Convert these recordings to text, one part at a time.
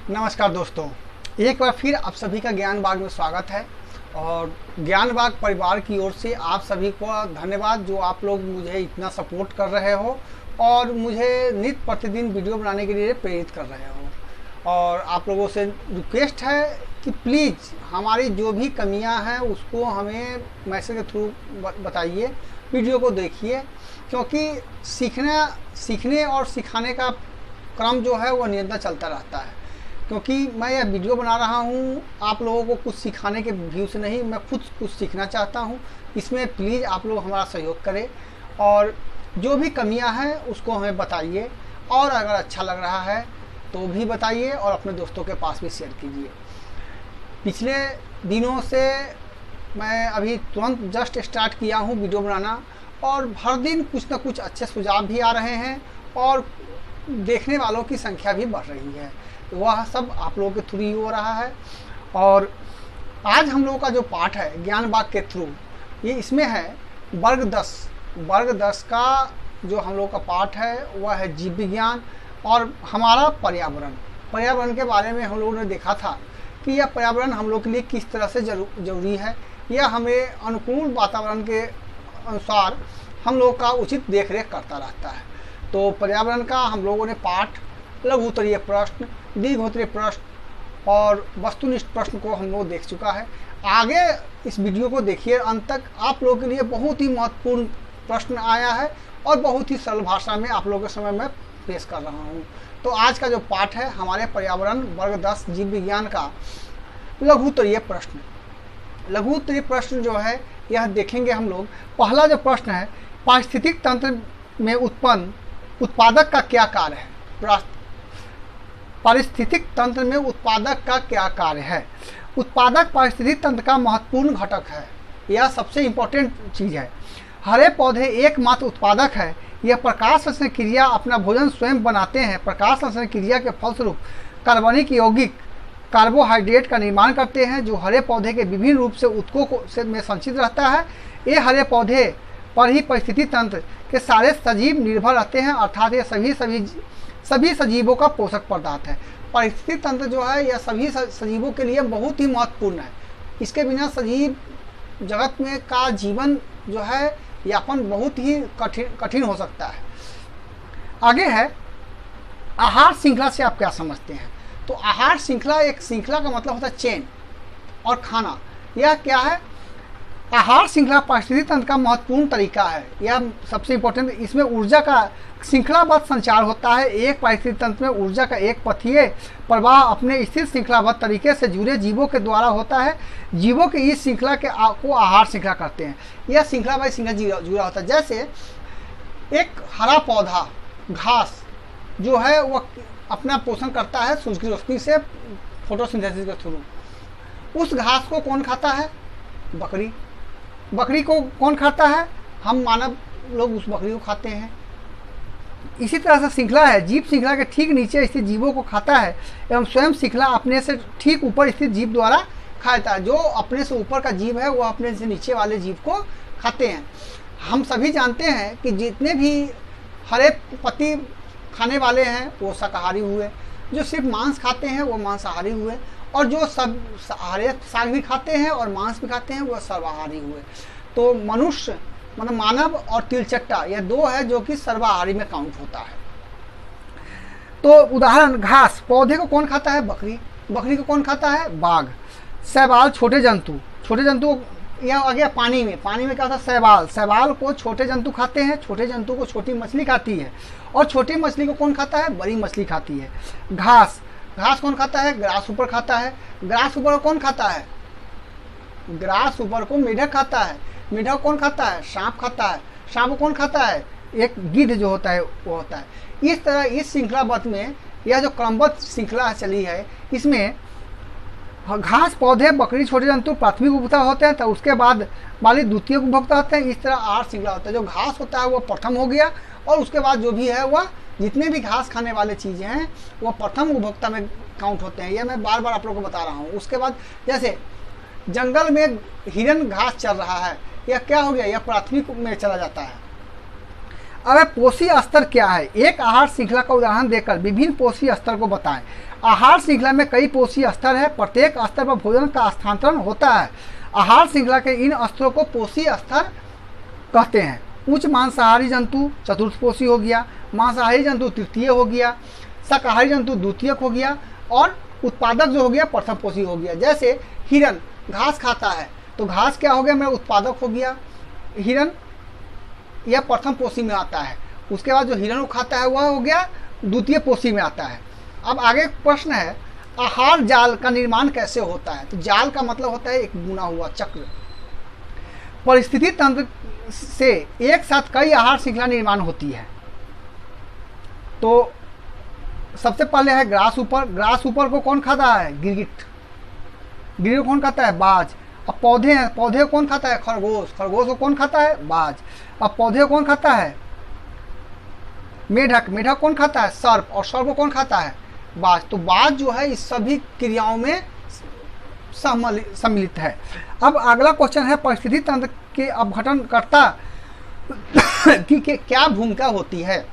नमस्कार दोस्तों, एक बार फिर आप सभी का ज्ञान बाग में स्वागत है। और ज्ञान बाग परिवार की ओर से आप सभी को धन्यवाद जो आप लोग मुझे इतना सपोर्ट कर रहे हो और मुझे नित्य प्रतिदिन वीडियो बनाने के लिए प्रेरित कर रहे हो। और आप लोगों से रिक्वेस्ट है कि प्लीज़ हमारी जो भी कमियां हैं उसको हमें मैसेज के थ्रू बताइए, वीडियो को देखिए, क्योंकि सीखने और सिखाने का क्रम जो है वो निरंतर चलता रहता है। क्योंकि मैं यह वीडियो बना रहा हूँ आप लोगों को कुछ सिखाने के व्यू से नहीं, मैं खुद कुछ सीखना चाहता हूँ। इसमें प्लीज़ आप लोग हमारा सहयोग करें और जो भी कमियां हैं उसको हमें बताइए, और अगर अच्छा लग रहा है तो भी बताइए और अपने दोस्तों के पास भी शेयर कीजिए। पिछले दिनों से मैं अभी तुरंत जस्ट स्टार्ट किया हूँ वीडियो बनाना, और हर दिन कुछ ना कुछ अच्छे सुझाव भी आ रहे हैं और देखने वालों की संख्या भी बढ़ रही है। वह सब आप लोगों के थ्रू ही हो रहा है। और आज हम लोगों का जो पाठ है ज्ञान बाग के थ्रू, ये इसमें है वर्ग 10 का जो हम लोग का पाठ है वह है जीव विज्ञान और हमारा पर्यावरण के बारे में हम लोगों ने देखा था कि यह पर्यावरण हम लोग के लिए किस तरह से जरूरी है। यह हमें अनुकूल वातावरण के अनुसार हम लोग का उचित देखरेख करता रहता है। तो पर्यावरण का हम लोगों ने पाठ, लघुत्तरीय प्रश्न, दीर्घोत्तरीय प्रश्न और वस्तुनिष्ठ प्रश्न को हम लोग देख चुका है। आगे इस वीडियो को देखिए अंत तक, आप लोगों के लिए बहुत ही महत्वपूर्ण प्रश्न आया है और बहुत ही सरल भाषा में आप लोगों के समय में पेश कर रहा हूँ। तो आज का जो पाठ है हमारे पर्यावरण वर्ग 10 जीव विज्ञान का लघुत्तरीय प्रश्न जो है यह देखेंगे हम लोग। पहला जो प्रश्न है, पारिस्थितिक तंत्र में उत्पन्न उत्पादक का क्या कार्य है। पारिस्थितिक तंत्र में उत्पादक का क्या कार्य है। उत्पादक पारिस्थितिक तंत्र का महत्वपूर्ण घटक है, यह सबसे इम्पोर्टेंट चीज़ है। हरे पौधे एकमात्र उत्पादक है। यह प्रकाश संश्लेषण क्रिया अपना भोजन स्वयं बनाते हैं। प्रकाश संश्लेषण क्रिया के फलस्वरूप कार्बनिक यौगिक कार्बोहाइड्रेट का निर्माण करते हैं जो हरे पौधे के विभिन्न रूप से ऊतकों में संचित रहता है। ये हरे पौधे पर ही परिस्थिति तंत्र के सारे सजीव निर्भर रहते हैं, अर्थात ये सभी सजीवों का पोषक पदार्थ है। परिस्थिति तंत्र जो है यह सभी सजीवों के लिए बहुत ही महत्वपूर्ण है। इसके बिना सजीव जगत में का जीवन जो है यापन बहुत ही कठिन हो सकता है। आगे है आहार श्रृंखला से आप क्या समझते हैं। तो आहार श्रृंखला, एक श्रृंखला का मतलब होता है चेन और खाना। यह क्या है? आहार श्रृंखला पारिस्थितिक तंत्र का महत्वपूर्ण तरीका है। यह सबसे इम्पोर्टेंट, इसमें ऊर्जा का श्रृंखलाबद्ध संचार होता है। एक पारिस्थितिक तंत्र में ऊर्जा का एक पथीय प्रवाह अपने स्थिर श्रृंखलाबद्ध तरीके से जुड़े जीवों के द्वारा होता है। जीवों की इस श्रृंखला को आहार श्रृंखला कहते हैं। यह श्रृंखला बाई श्रृंखला जुड़ा होता है। जैसे एक हरा पौधा घास जो है वह अपना पोषण करता है सूर्य की रोशनी से, फोटोसिंथेसिस के थ्रू। उस घास को कौन खाता है? बकरी को कौन खाता है? हम मानव लोग उस बकरी को खाते हैं। इसी तरह से श्रृंखला है, जीव श्रृंखला के ठीक नीचे स्थित जीवों को खाता है एवं स्वयं श्रृंखला अपने से ठीक ऊपर स्थित जीव द्वारा खाता है। जो अपने से ऊपर का जीव है वो अपने से नीचे वाले जीव को खाते हैं। हम सभी जानते हैं कि जितने भी हरे पत्ती खाने वाले हैं वो शाकाहारी हुए, जो सिर्फ मांस खाते हैं वो मांसाहारी हुए, और जो सब हरे साग भी खाते हैं और मांस भी खाते हैं वो सर्वाहारी हुए। तो मनुष्य मतलब मानव और तिलचट्टा यह दो है जो कि सर्वाहारी में काउंट होता है। तो उदाहरण, घास पौधे को कौन खाता है? बकरी को कौन खाता है? बाघ। शैवाल छोटे जंतु यह आ गया पानी में क्या होता है? शैवाल को छोटे जंतु खाते हैं। छोटे जंतु को छोटी मछली खाती है, और छोटी मछली को कौन खाता है? बड़ी मछली खाती है। घास कौन खाता है? ग्रास ऊपर खाता है। ग्रास ऊपर कौन खाता है? ग्रास ऊपर को मेढक खाता है। मेढक कौन खाता है? सांप खाता है। सांप को कौन खाता है? एक गिद्ध जो होता है वो होता है। इस तरह इस श्रृंखलाबद्ध में यह जो क्रमबद्ध श्रृंखला चली है, इसमें घास पौधे बकरी छोटे जंतु प्राथमिक उपभोक्ता होते हैं, तो उसके बाद वाले द्वितीय उपभोक्ता होते हैं। इस तरह आहार श्रृंखला होता है। जो घास होता है वो प्रथम हो गया, और उसके बाद जो भी है वह जितने भी घास खाने वाले चीज़ें हैं वो प्रथम उपभोक्ता में काउंट होते हैं। यह मैं बार बार आप लोगों को बता रहा हूँ। उसके बाद जैसे जंगल में हिरन घास चल रहा है, यह क्या हो गया? यह प्राथमिक में चला जाता है। अब पोषी स्तर क्या है? एक आहार श्रृंखला का उदाहरण देकर विभिन्न पोषी स्तर को बताएं। आहार श्रृंखला में कई पोषी स्तर है, प्रत्येक स्तर पर भोजन का स्थानांतरण होता है। आहार श्रृंखला के इन स्तरों को पोषी स्तर कहते हैं। उच्च मांसाहारी जंतु चतुर्थ पोषी हो गया, मांसाहारी जंतु तृतीय हो गया, शाकाहारी जंतु द्वितीयक हो गया और उत्पादक जो हो गया प्रथम पोषी हो गया। जैसे हिरन घास खाता है तो घास क्या हो गया, मेरा उत्पादक हो गया, हिरन यह प्रथम पोषी में आता है। उसके बाद जो हिरन को खाता है वह हो गया द्वितीय पोषी में आता है। अब आगे प्रश्न है, आहार जाल का निर्माण कैसे होता है? तो जाल का मतलब होता है एक बुना हुआ चक्र। परिस्थिति तंत्र से एक साथ कई आहार श्रृंखला निर्माण होती है। तो सबसे पहले है ग्रास ऊपर। ग्रास ऊपर को कौन खाता है? गिरगिट। गिरगिट को कौन खाता है? बाज। अब पौधे हैं, पौधे को कौन खाता है? खरगोश। खरगोश को कौन खाता है? बाज। अब पौधे को कौन खाता है? मेढक। मेढक कौन खाता है? सर्प। और सर्प को कौन खाता है? बाज। तो बाज जो है इस सभी क्रियाओं में सम्मिलित है। अब अगला क्वेश्चन है, परिस्थिति तंत्र के अपघटनकर्ता की क्या भूमिका होती है?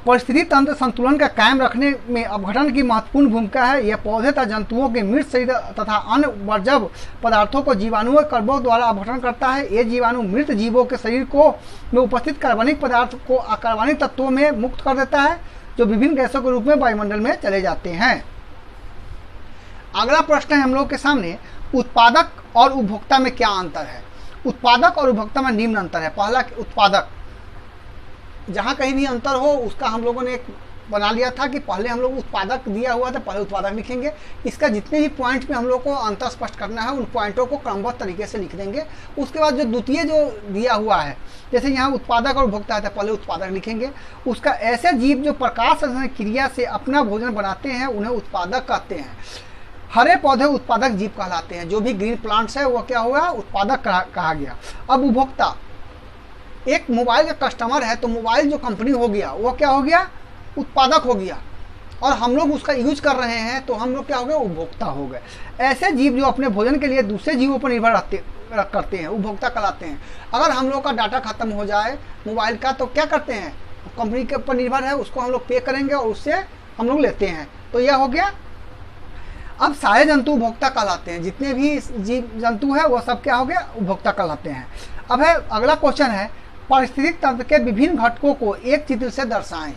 परिस्थिति तंत्र संतुलन का कायम रखने में अपघटन की महत्वपूर्ण भूमिका है। यह पौधे तथा जंतुओं के मृत शरीर तथा अन्य वर्जक पदार्थों को जीवाणु और कर्बों द्वारा अपघटन करता है। ये जीवाणु मृत जीवों के शरीर को में उपस्थित कार्बनिक पदार्थ को अकार्बनिक तत्वों में मुक्त कर देता है, जो विभिन्न गैसों के रूप में वायुमंडल में चले जाते हैं। अगला प्रश्न है हम लोग के सामने, उत्पादक और उपभोक्ता में क्या अंतर है? उत्पादक और उपभोक्ता में निम्न अंतर है। पहला उत्पादक, जहाँ कहीं भी अंतर हो उसका हम लोगों ने एक बना लिया था कि पहले हम लोग उत्पादक दिया हुआ था, पहले उत्पादक लिखेंगे। इसका जितने भी पॉइंट में हम लोग को अंतर स्पष्ट करना है उन पॉइंटों को क्रमबद्ध तरीके से लिख देंगे। उसके बाद जो द्वितीय जो दिया हुआ है, जैसे यहाँ उत्पादक और उपभोक्ता है तो पहले उत्पादक लिखेंगे। उसका ऐसे जीव जो प्रकाश संश्लेषण क्रिया से अपना भोजन बनाते हैं उन्हें उत्पादक कहते हैं। हरे पौधे उत्पादक जीव कहलाते हैं। जो भी ग्रीन प्लांट्स है वह क्या हुआ? उत्पादक कहा गया। अब उपभोक्ता, एक मोबाइल का कस्टमर है तो मोबाइल जो कंपनी हो गया वह क्या हो गया? उत्पादक हो गया। और हम लोग उसका यूज कर रहे हैं तो हम लोग क्या हो गए? उपभोक्ता हो गए। ऐसे जीव जो अपने भोजन के लिए दूसरे जीवों पर निर्भर करते हैं उपभोक्ता कहलाते हैं। अगर हम लोग का डाटा खत्म हो जाए मोबाइल का तो क्या करते हैं? कंपनी के ऊपर निर्भर है, उसको हम लोग पे करेंगे और उससे हम लोग लेते हैं, तो यह हो गया। अब सारे जंतु उपभोक्ता कहलाते हैं। जितने भी जीव जंतु है वह सब क्या हो गया? उपभोक्ता कहलाते हैं। अब है अगला क्वेश्चन है, पारिस्थितिक तंत्र के विभिन्न घटकों को एक चित्र से दर्शाएं।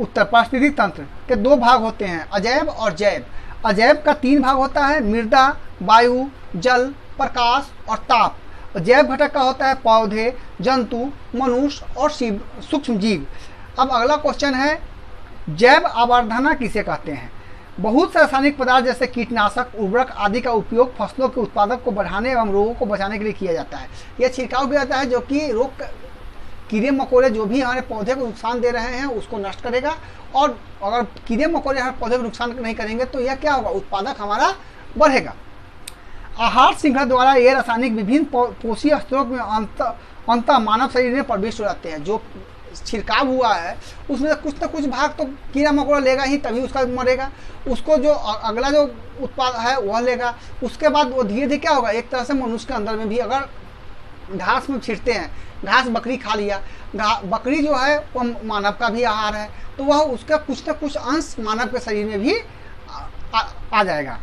उत्तर, पारिस्थितिक तंत्र के दो भाग होते हैं, अजैव और जैव। अजैव का 3 भाग होता है, मृदा, वायु, जल, प्रकाश और ताप। जैव घटक का होता है पौधे, जंतु, मनुष्य और सूक्ष्म जीव। अब अगला क्वेश्चन है, जैव आवर्धना किसे कहते हैं? बहुत से रासायनिक पदार्थ जैसे कीटनाशक, उर्वरक आदि का उपयोग फसलों के उत्पादक को बढ़ाने एवं रोगों को बचाने के लिए किया जाता है। यह छिड़काव किया जाता है जो कि रोग, कीड़े मकोड़े जो भी हमारे पौधे को नुकसान दे रहे हैं उसको नष्ट करेगा। और अगर कीड़े मकोड़े हमारे पौधे को नुकसान नहीं करेंगे तो यह क्या होगा? उत्पादक हमारा बढ़ेगा। आहार श्रृंखला द्वारा ये रासायनिक विभिन्न पोषी स्तरों में अंत मानव शरीर में प्रवेश हो जाते हैं। जो छिड़काव हुआ है उसमें कुछ न कुछ भाग तो कीड़ा मकोड़ा लेगा ही, तभी उसका मरेगा। उसको जो अगला जो उत्पाद है वह लेगा। उसके बाद वो धीरे धीरे क्या होगा? एक तरह से मनुष्य के अंदर में भी, अगर घास में छिड़ते हैं, घास बकरी खा लिया, बकरी जो है वह मानव का भी आहार है, तो वह उसका कुछ न कुछ अंश मानव के शरीर में भी आ जाएगा।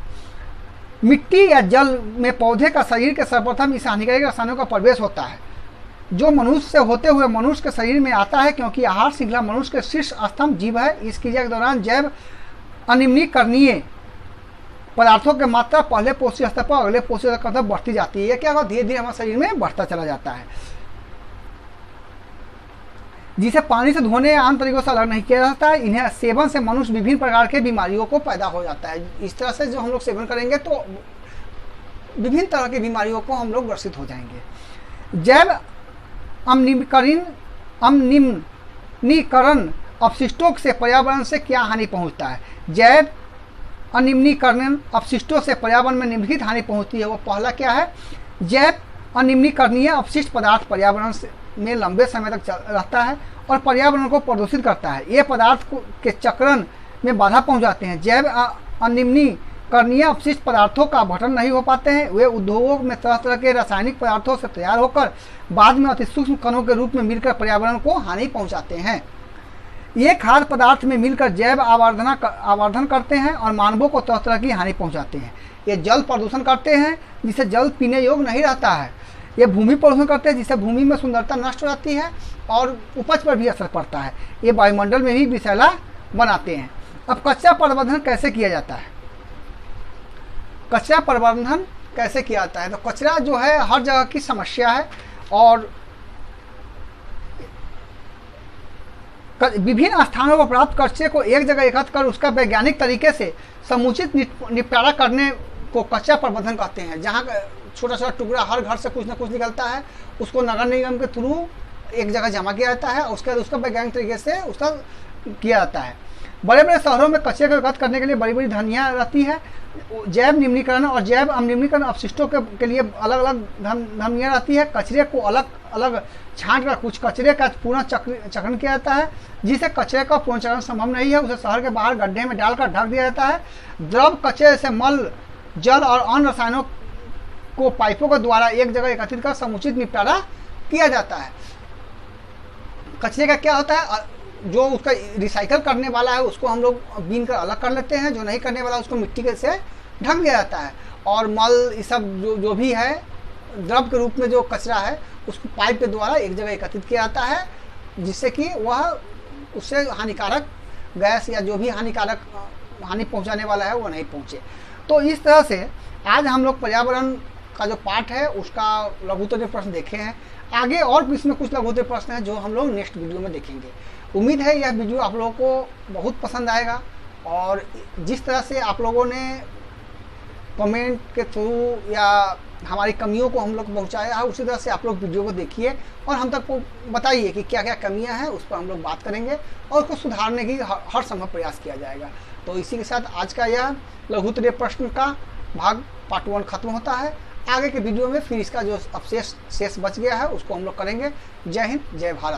मिट्टी या जल में पौधे का शरीर के सर्वप्रथम इस हानिकारक रसायनों का प्रवेश होता है जो मनुष्य से होते हुए मनुष्य के शरीर में आता है, क्योंकि आहार श्रृंखला मनुष्य के शीर्ष स्तंभ जीव है। इस क्रिया के दौरान जैव अनिम्नीकरणीय पदार्थों की मात्रा पहले पोषी स्तर पर अगले पोषी स्तर तक बढ़ती जाती है। यह क्या होगा? धीरे धीरे हमारे शरीर में बढ़ता चला जाता है, जिसे पानी से धोने या आम तरीकों से अलग नहीं किया जाता है। इन्हें सेवन से मनुष्य विभिन्न प्रकार के बीमारियों को पैदा हो जाता है। इस तरह से जो हम लोग सेवन करेंगे तो विभिन्न तरह की बीमारियों को हम लोग ग्रसित हो जाएंगे। जैव अनिम्नीकरण अपशिष्टों से पर्यावरण से क्या हानि पहुंचता है? जैव अनिम्नीकरण अपशिष्टों से पर्यावरण में निम्नलिखित हानि पहुंचती है। वो पहला क्या है? जैव अनिम्नीकरणीय अपशिष्ट पदार्थ पर्यावरण में लंबे समय तक रहता है और पर्यावरण को प्रदूषित करता है। ये पदार्थ के चक्रण में बाधा पहुंचाते हैं। जैव करणीय अपशिष्ट पदार्थों का अपघटन नहीं हो पाते हैं। वे उद्योगों में तरह तरह के रासायनिक पदार्थों से तैयार होकर बाद में अति सूक्ष्म कणों के रूप में मिलकर पर्यावरण को हानि पहुंचाते हैं। ये खाद्य पदार्थ में मिलकर जैव आवर्धन करते हैं और मानवों को तरह तरह की हानि पहुंचाते हैं। ये जल प्रदूषण करते हैं जिससे जल पीने योग्य नहीं रहता है। ये भूमि प्रदूषण करते हैं जिससे भूमि में सुंदरता नष्ट हो जाती है और उपज पर भी असर पड़ता है। ये वायुमंडल में भी विषैला बनाते हैं। अब कचरा प्रबंधन कैसे किया जाता है? कचरा प्रबंधन कैसे किया जाता है? तो कचरा जो है हर जगह की समस्या है और विभिन्न स्थानों पर प्राप्त कचरे को एक जगह एकत्र कर उसका वैज्ञानिक तरीके से समुचित निपटारा करने को कचरा प्रबंधन कहते हैं। जहाँ छोटा छोटा टुकड़ा हर घर से कुछ ना कुछ निकलता है, उसको नगर निगम के थ्रू एक जगह जमा किया जाता है, उसके बाद उसका वैज्ञानिक तरीके से उसका किया जाता है। बड़े बड़े शहरों में कचरे को एकत्र करने के लिए बड़ी बड़ी धनियाँ रहती है। जैव निम्नीकरण और जैव अनिम्नीकरण अपशिष्टों के लिए अलग अलग धनियाँ रहती है। कचरे को अलग अलग छांट कर कुछ कचरे का पूर्ण चक्रण किया जाता है। जिसे कचरे का पुनर्चक्रण संभव नहीं है उसे शहर के बाहर गड्ढे में डालकर ढक दिया जाता है। द्रव कचरे से मल, जल और अन्य रसायनों को पाइपों के द्वारा एक जगह एकत्रित कर समुचित निपटारा किया जाता है। कचरे का क्या होता है, जो उसका रिसाइकल करने वाला है उसको हम लोग बीन कर अलग कर लेते हैं, जो नहीं करने वाला उसको मिट्टी के से ढक दिया जाता है। और मल ये सब जो भी है द्रव के रूप में जो कचरा है उसको पाइप के द्वारा एक जगह एकत्रित किया जाता है, जिससे कि वह उससे हानिकारक गैस या जो भी हानिकारक हानि पहुंचाने वाला है वो नहीं पहुंचे। तो इस तरह से आज हम लोग पर्यावरण का जो पार्ट है उसका लघुत्तरीय प्रश्न देखे हैं। आगे और इसमें कुछ लघुत्तरीय प्रश्न हैं जो हम लोग नेक्स्ट वीडियो में देखेंगे। उम्मीद है यह वीडियो आप लोगों को बहुत पसंद आएगा और जिस तरह से आप लोगों ने कमेंट के थ्रू या हमारी कमियों को हम लोग पहुंचाया है उसी तरह से आप लोग वीडियो को देखिए और हम तक को बताइए कि क्या क्या कमियां हैं, उस पर हम लोग बात करेंगे और उसको सुधारने की हर संभव प्रयास किया जाएगा। तो इसी के साथ आज का यह लघुत्तरीय प्रश्न का भाग पार्ट 1 खत्म होता है। आगे के वीडियो में फिर इसका जो शेष बच गया है उसको हम लोग करेंगे। जय हिंद, जय भारत।